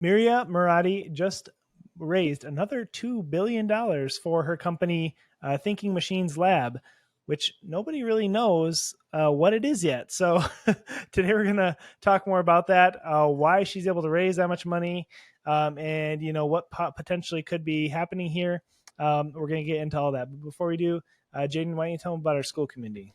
Mira Murati just raised another $2 billion for her company, Thinking Machines Lab, which nobody really knows what it is yet. So today we're going to talk more about that, why she's able to raise that much money, and what potentially could be happening here. We're going to get into all that. But before we do, Jaeden, why don't you tell them about our school community?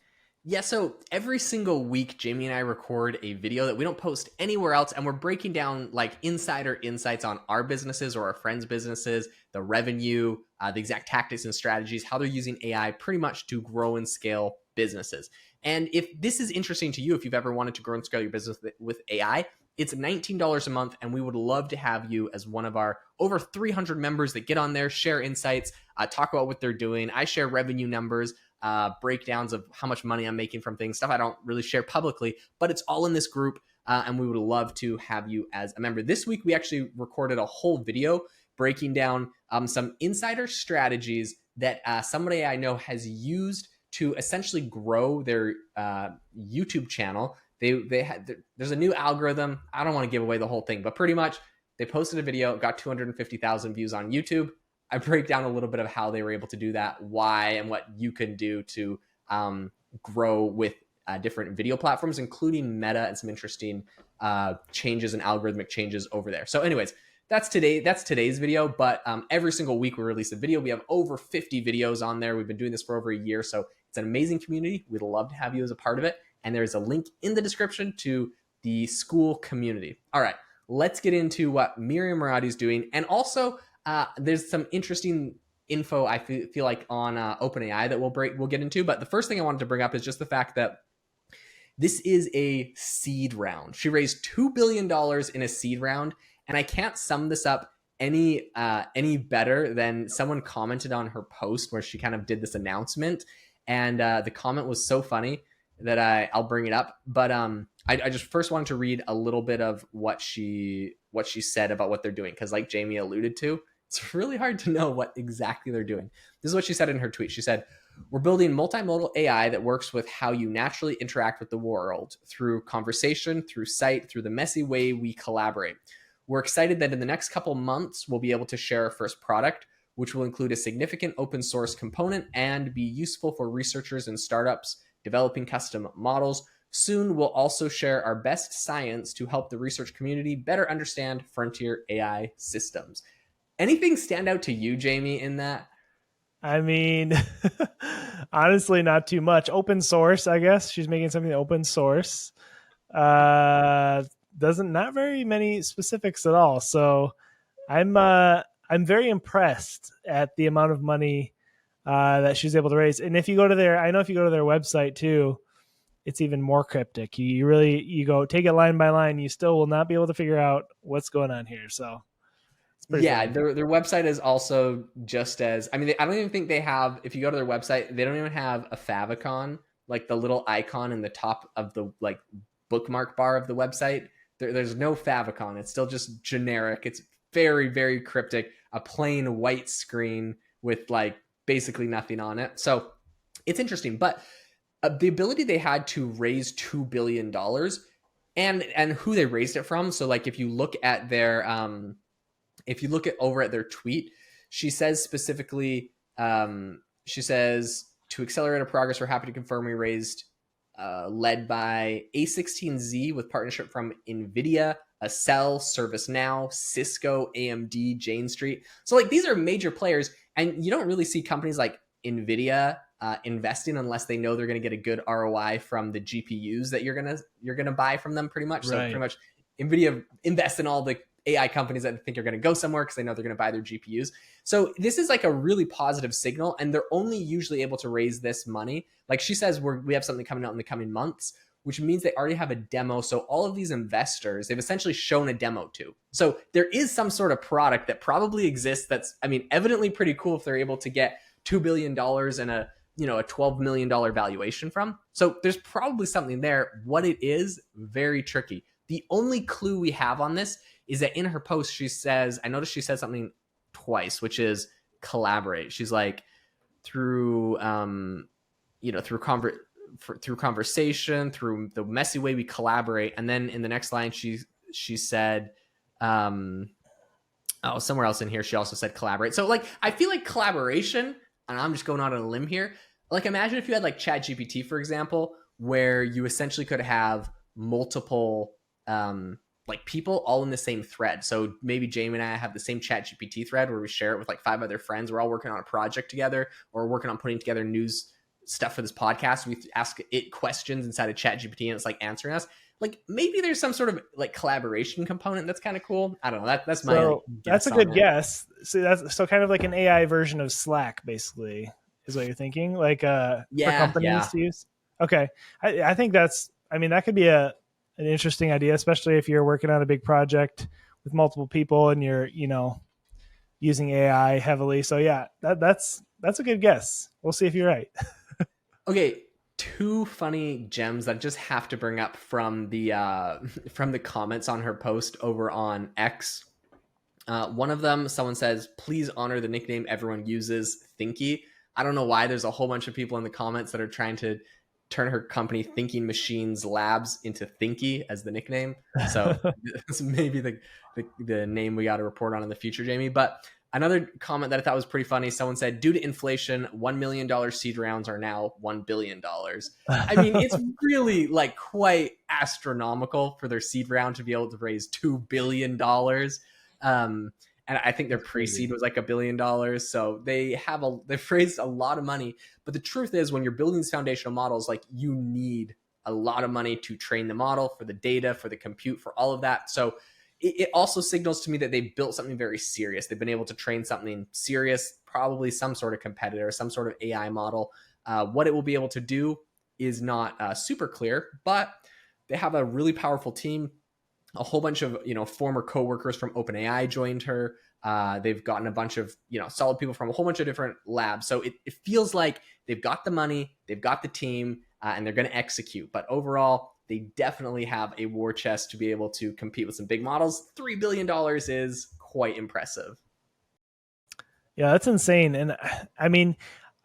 Yeah, so every single week, Jamie and I record a video that we don't post anywhere else, and we're breaking down like insider insights on our businesses or our friends' businesses, the revenue, the exact tactics and strategies, how they're using AI pretty much to grow and scale businesses. And if this is interesting to you, if you've ever wanted to grow and scale your business with AI, it's $19 a month, and we would love to have you as one of our over 300 members that get on there, share insights, talk about what they're doing. I share revenue numbers, breakdowns of how much money I'm making from things, stuff I don't really share publicly, but it's all in this group, and we would love to have you as a member. This week, we actually recorded a whole video breaking down some insider strategies that somebody I know has used to essentially grow their YouTube channel. There's a new algorithm. I don't want to give away the whole thing, but pretty much they posted a video, got 250,000 views on YouTube. I break down a little bit of how they were able to do that, why, and what you can do to grow with different video platforms, including Meta, and some interesting changes and algorithmic changes over there. So anyways, that's today's video, but every single week we release a video. We have over 50 videos on there. We've been doing this for over a year, so it's an amazing community. We'd love to have you as a part of it, and there's a link in the description to the school community. All right, let's get into what Mira Murati is doing, and also there's some interesting info I feel like on OpenAI that we'll get into. But the first thing I wanted to bring up is just the fact that this is a seed round. She raised $2 billion in a seed round, and I can't sum this up any better than someone commented on her post where she kind of did this announcement, and the comment was so funny that I'll bring it up. But I just first wanted to read a little bit of what she said about what they're doing, because like Jamie alluded to, it's really hard to know what exactly they're doing. This is what she said in her tweet. She said, "We're building multimodal AI that works with how you naturally interact with the world, through conversation, through sight, through the messy way we collaborate. We're excited that in the next couple months, we'll be able to share our first product, which will include a significant open source component and be useful for researchers and startups developing custom models. Soon, we'll also share our best science to help the research community better understand frontier AI systems." Anything stand out to you, Jamie, in that? I mean, honestly, not too much. Open source, I guess. She's making something open source. Doesn't not very many specifics at all. So I'm very impressed at the amount of money that she's able to raise. And if you go to their website too, it's even more cryptic. You go take it line by line, you still will not be able to figure out what's going on here. So it's pretty Yeah, funny. their website is also just as, I mean, I don't even think they have, if you go to their website, they don't even have a favicon, like the little icon in the top of the like bookmark bar of the website. There's no favicon. It's still just generic. It's very, very cryptic, a plain white screen with like basically nothing on it. So it's interesting, but the ability they had to raise $2 billion, and who they raised it from. So like if you look at their if you look at over at their tweet, she says specifically, she says, "To accelerate our progress, we're happy to confirm we raised, led by A16Z with partnership from NVIDIA, Acel, ServiceNow, Cisco, AMD, Jane Street." So like these are major players, and you don't really see companies like NVIDIA investing unless they know they're going to get a good ROI from the GPUs that you're gonna buy from them. Pretty much, so Right. pretty much, NVIDIA invests in all the AI companies that think are going to go somewhere because they know they're going to buy their GPUs. So this is like a really positive signal, and they're only usually able to raise this money. Like she says, we have something coming out in the coming months, which means they already have a demo. So all of these investors, they've essentially shown a demo to. So there is some sort of product that probably exists that's, I mean, evidently pretty cool if they're able to get $2 billion and a $12 million valuation from. So there's probably something there. What it is, very tricky. The only clue we have on this is that in her post, she says, I noticed she said something twice, which is collaborate. She's like, through conversation, through the messy way we collaborate. And then in the next line, she said, Oh, somewhere else in here, she also said collaborate. So like, I feel like collaboration, and I'm just going out on a limb here. Like, imagine if you had like ChatGPT, for example, where you essentially could have multiple like people all in the same thread. So maybe Jamie and I have the same ChatGPT thread where we share it with like 5 other friends. We're all working on a project together, or working on putting together news stuff for this podcast. We ask it questions inside of ChatGPT, and it's like answering us. Like, maybe there's some sort of like collaboration component that's kind of cool. I don't know. That's my like So that's guess a on good it. guess. So that's so kind of like an AI version of Slack, basically, is what you're thinking, like for Yeah, companies yeah. to use. Okay, I think that's. I mean, that could be an interesting idea, especially if you're working on a big project with multiple people and you're using AI heavily. So yeah, that's a good guess. We'll see if you're right. Okay, two funny gems that I just have to bring up from the from the comments on her post over on X. One of them, someone says, "Please honor the nickname everyone uses, Thinky." I don't know why there's a whole bunch of people in the comments that are trying to turn her company Thinking Machines Labs into Thinky as the nickname. So this may be the name we got to report on in the future, Jamie. But another comment that I thought was pretty funny, someone said, due to inflation, $1 million seed rounds are now $1 billion. I mean, it's really like quite astronomical for their seed round to be able to raise $2 billion. Um, and I think their That's pre-seed crazy. was like $1 billion. So they've raised a lot of money. But the truth is, when you're building these foundational models, like, you need a lot of money to train the model, for the data, for the compute, for all of that. So it also signals to me that they've built something very serious. They've been able to train something serious, probably some sort of competitor, some sort of AI model. What it will be able to do is not super clear, but they have a really powerful team. A whole bunch of former coworkers from OpenAI joined her. They've gotten a bunch of solid people from a whole bunch of different labs. So it feels like they've got the money, they've got the team, and they're going to execute. But overall, they definitely have a war chest to be able to compete with some big models. $3 billion is quite impressive. Yeah, that's insane. And I mean,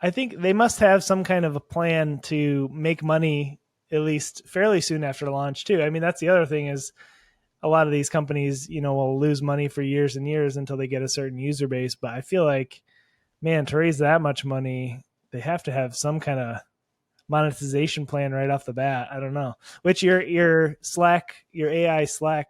I think they must have some kind of a plan to make money at least fairly soon after launch too. I mean, that's the other thing is a lot of these companies, will lose money for years and years until they get a certain user base. But I feel like, man, to raise that much money, they have to have some kind of monetization plan right off the bat. I don't know, which your Slack, your AI Slack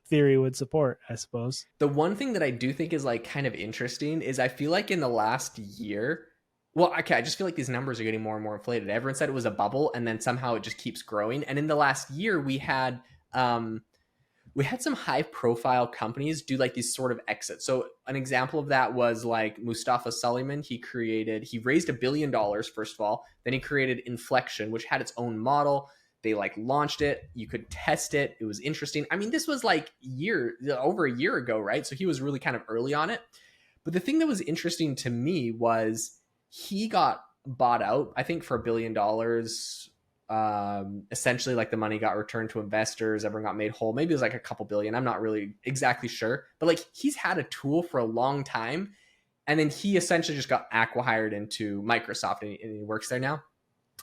theory would support, I suppose. The one thing that I do think is like kind of interesting is I feel like in the last year, well, okay, I just feel like these numbers are getting more and more inflated. Everyone said it was a bubble, and then somehow it just keeps growing. And in the last year, we had some high profile companies do like these sort of exits. So an example of that was like Mustafa Suleyman. He raised $1 billion, first of all. Then he created Inflection, which had its own model. They like launched it. You could test it. It was interesting. I mean, this was like over a year ago, right? So he was really kind of early on it. But the thing that was interesting to me was he got bought out, I think, for $1 billion. Essentially, like, the money got returned to investors. Everyone got made whole. Maybe it was like a couple billion. I'm not really exactly sure. But like, he's had a tool for a long time. And then he essentially just got acqui-hired into Microsoft, and he works there now.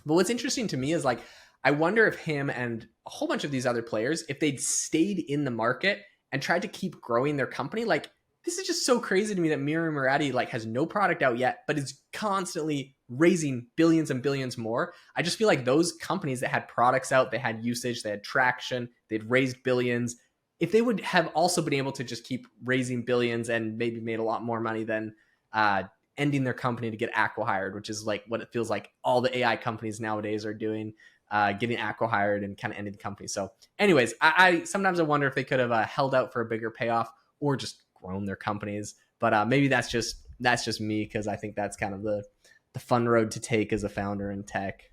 But what's interesting to me is like, I wonder if him and a whole bunch of these other players, if they'd stayed in the market and tried to keep growing their company, like, this is just so crazy to me that Mira Murati like has no product out yet, but is constantly raising billions and billions more. I just feel like those companies that had products out, they had usage, they had traction, they'd raised billions. If they would have also been able to just keep raising billions and maybe made a lot more money than ending their company to get acqui-hired, which is like what it feels like all the AI companies nowadays are doing, getting acqui-hired and kind of ending the company. So anyways, I sometimes I wonder if they could have held out for a bigger payoff or just grown their companies. But maybe that's just me, because I think that's kind of the fun road to take as a founder in tech.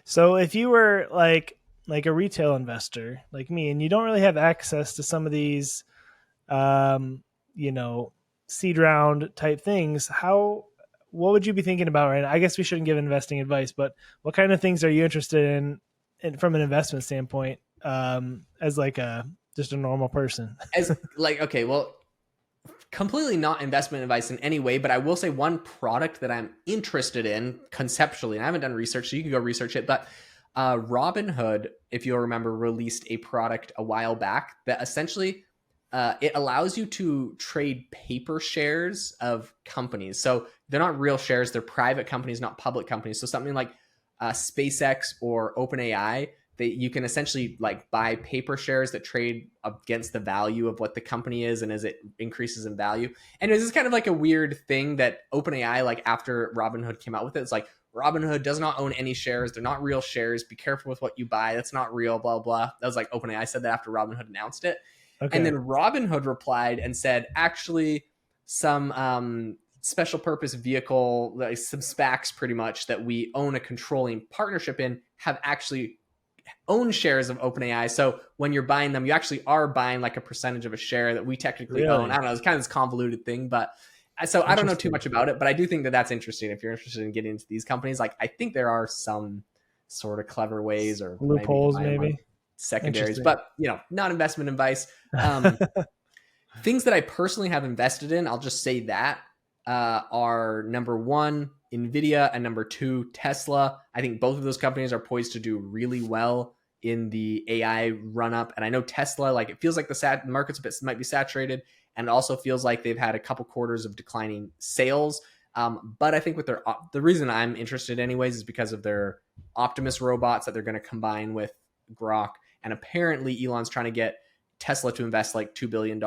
So if you were like a retail investor like me and you don't really have access to some of these um you know seed round type things, what would you be thinking about right now? I guess we shouldn't give investing advice, but what kind of things are you interested in from an investment standpoint, as like a just a normal person? As like, okay, well, completely not investment advice in any way, but I will say one product that I'm interested in conceptually, and I haven't done research, so you can go research it, but Robinhood, if you'll remember, released a product a while back that essentially it allows you to trade paper shares of companies. So they're not real shares; they're private companies, not public companies. So something like SpaceX or OpenAI, you can essentially like buy paper shares that trade against the value of what the company is, and as it increases in value. And this is kind of like a weird thing that OpenAI, like after Robinhood came out with it, it's like Robinhood does not own any shares. They're not real shares. Be careful with what you buy. That's not real. Blah blah. That was like OpenAI said that after Robinhood announced it. And Okay. then Robinhood replied and said, actually, some special purpose vehicle, like some SPACs pretty much, that we own a controlling partnership in, have actually own shares of OpenAI. So when you're buying them, you actually are buying like a percentage of a share that we technically own. I Really don't know. It's kind of this convoluted thing, but so I don't know too interesting. much about it, but I do think that that's interesting. If you're interested in getting into these companies, like I think there are some sort of clever ways, or maybe you can Loopholes, buy them like maybe. secondaries, Interesting. but not investment advice. Um, Things that I personally have invested in, I'll just say that, are number one, Nvidia, and number two, Tesla. I think both of those companies are poised to do really well in the AI run up. And I know Tesla, like it feels like the market's might be saturated, and it also feels like they've had a couple quarters of declining sales. But I think with the reason I'm interested anyways is because of their Optimus robots that they're going to combine with Grok. And apparently Elon's trying to get Tesla to invest like $2 billion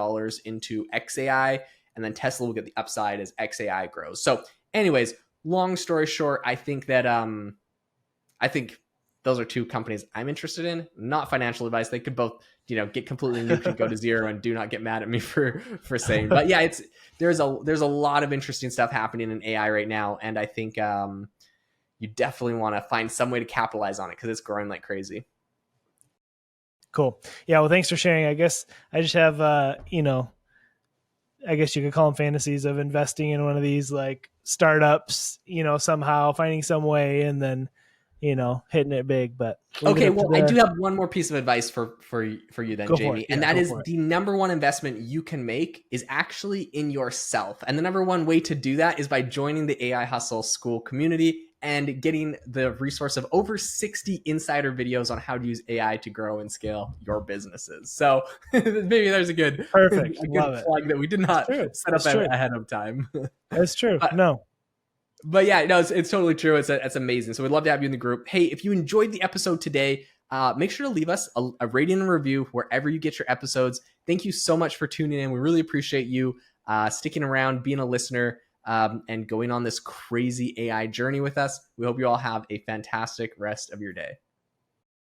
into XAI, and then Tesla will get the upside as XAI grows. So anyways, long story short, I think that I think those are two companies I'm interested in. Not financial advice. They could both, get completely nuked and go to zero, and do not get mad at me for saying. But yeah, there's a lot of interesting stuff happening in AI right now, and I think you definitely want to find some way to capitalize on it because it's growing like crazy. Cool. Yeah. Well, thanks for sharing. I guess I just have, I guess you could call them fantasies of investing in one of these like startups, somehow finding some way and then, hitting it big, but leave it Okay, up to well, I do the, have one more piece of advice for you then, go for it. Jamie, and Yeah, that go is for it. the number one investment you can make is actually in yourself. And the number one way to do that is by joining the AI Hustle School community and getting the resource of over 60 insider videos on how to use AI to grow and scale your businesses. So maybe there's a good Perfect. a good Love it. plug that we did It's not true. set up It's true. ahead of time. It's true. But No. yeah, no, it's totally true. It's amazing. So we'd love to have you in the group. Hey, if you enjoyed the episode today, make sure to leave us a rating and review wherever you get your episodes. Thank you so much for tuning in. We really appreciate you sticking around, being a listener, and going on this crazy AI journey with us. We hope you all have a fantastic rest of your day.